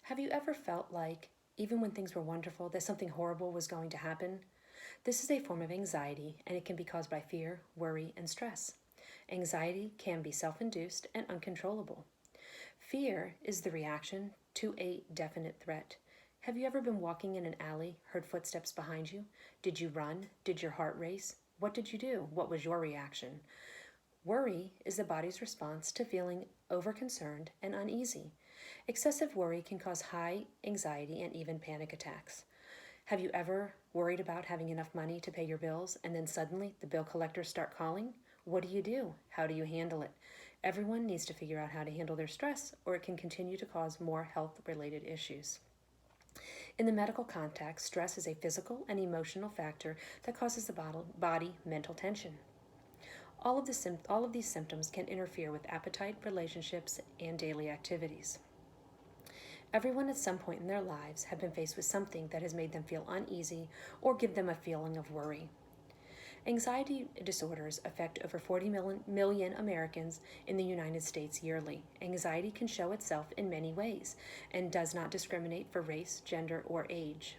Have you ever felt like, even when things were wonderful, that something horrible was going to happen? This is a form of anxiety, and it can be caused by fear, worry, and stress. Anxiety can be self induced and uncontrollable. Fear is the reaction to a definite threat. Have you ever been walking in an alley, heard footsteps behind you? Did you run? Did your heart race? What did you do? What was your reaction? Worry is the body's response to feeling overconcerned and uneasy. Excessive worry can cause high anxiety and even panic attacks. Have you ever worried about having enough money to pay your bills and then suddenly the bill collectors start calling? What do? How do you handle it? Everyone needs to figure out how to handle their stress, or it can continue to cause more health-related issues. In the medical context, stress is a physical and emotional factor that causes the body mental tension. All of these symptoms can interfere with appetite, relationships, and daily activities. Everyone at some point in their lives have been faced with something that has made them feel uneasy or give them a feeling of worry. Anxiety disorders affect over 40 million Americans in the United States yearly. Anxiety can show itself in many ways and does not discriminate for race, gender, or age.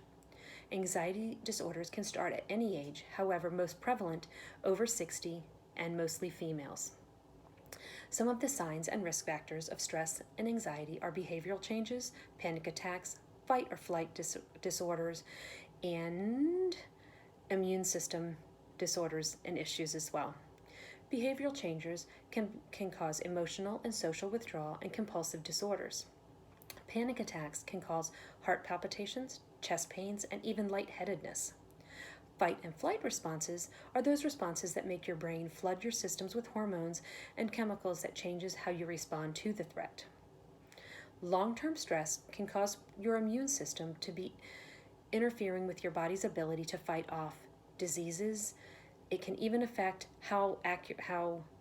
Anxiety disorders can start at any age, however, most prevalent over 60 and mostly females. Some of the signs and risk factors of stress and anxiety are behavioral changes, panic attacks, fight or flight disorders, and immune system disorders and issues as well. Behavioral changes can cause emotional and social withdrawal and compulsive disorders. Panic attacks can cause heart palpitations, chest pains, and even lightheadedness. Fight and flight responses are those responses that make your brain flood your systems with hormones and chemicals that changes how you respond to the threat. Long-term stress can cause your immune system to be interfering with your body's ability to fight off diseases. It can even affect how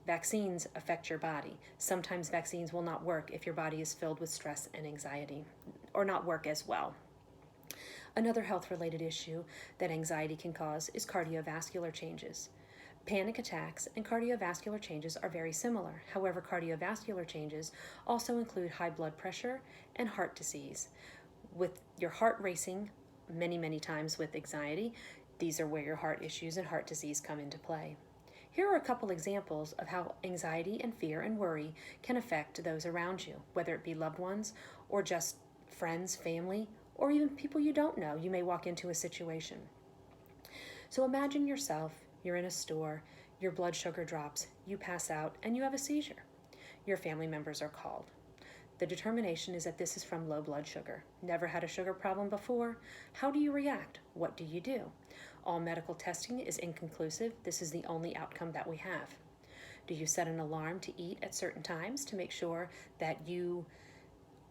vaccines affect your body. Sometimes vaccines will not work if your body is filled with stress and anxiety, or not work as well. Another health-related issue that anxiety can cause is cardiovascular changes. Panic attacks and cardiovascular changes are very similar. However, cardiovascular changes also include high blood pressure and heart disease. With your heart racing many times with anxiety, these are where your heart issues and heart disease come into play. Here are a couple examples of how anxiety and fear and worry can affect those around you, whether it be loved ones or just friends, family, or even people you don't know. You may walk into a situation. So imagine yourself, you're in a store, your blood sugar drops, you pass out, and you have a seizure. Your family members are called. The determination is that this is from low blood sugar. Never had a sugar problem before? How do you react? What do you do? All medical testing is inconclusive. This is the only outcome that we have. Do you set an alarm to eat at certain times to make sure that you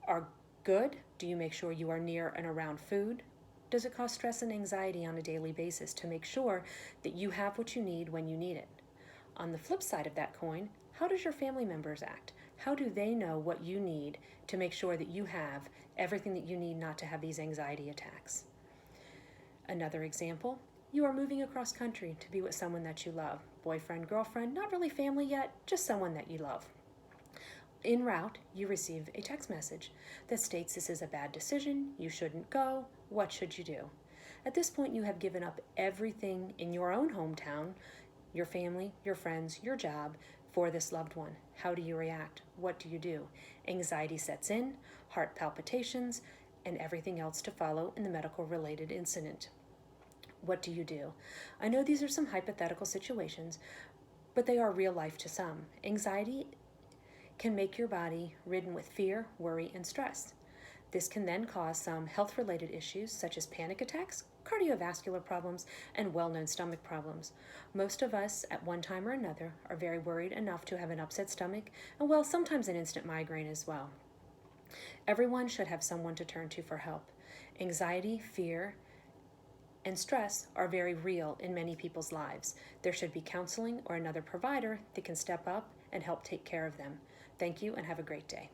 are good? Do you make sure you are near and around food? Does it cause stress and anxiety on a daily basis to make sure that you have what you need when you need it? On the flip side of that coin, how does your family members act? How do they know what you need to make sure that you have everything that you need not to have these anxiety attacks? Another example, you are moving across country to be with someone that you love. Boyfriend, girlfriend, not really family yet, just someone that you love. En route, you receive a text message that states this is a bad decision, you shouldn't go, what should you do? At this point, you have given up everything in your own hometown, your family, your friends, your job, for this loved one. How do you react? What do you do? Anxiety sets in, heart palpitations, and everything else to follow in the medical-related incident. What do you do? I know these are some hypothetical situations, but they are real life to some. Anxiety can make your body ridden with fear, worry, and stress. This can then cause some health-related issues such as panic attacks, cardiovascular problems, and well-known stomach problems. Most of us, at one time or another, are very worried enough to have an upset stomach, and well, sometimes an instant migraine as well. Everyone should have someone to turn to for help. Anxiety, fear, and stress are very real in many people's lives. There should be counseling or another provider that can step up and help take care of them. Thank you and have a great day.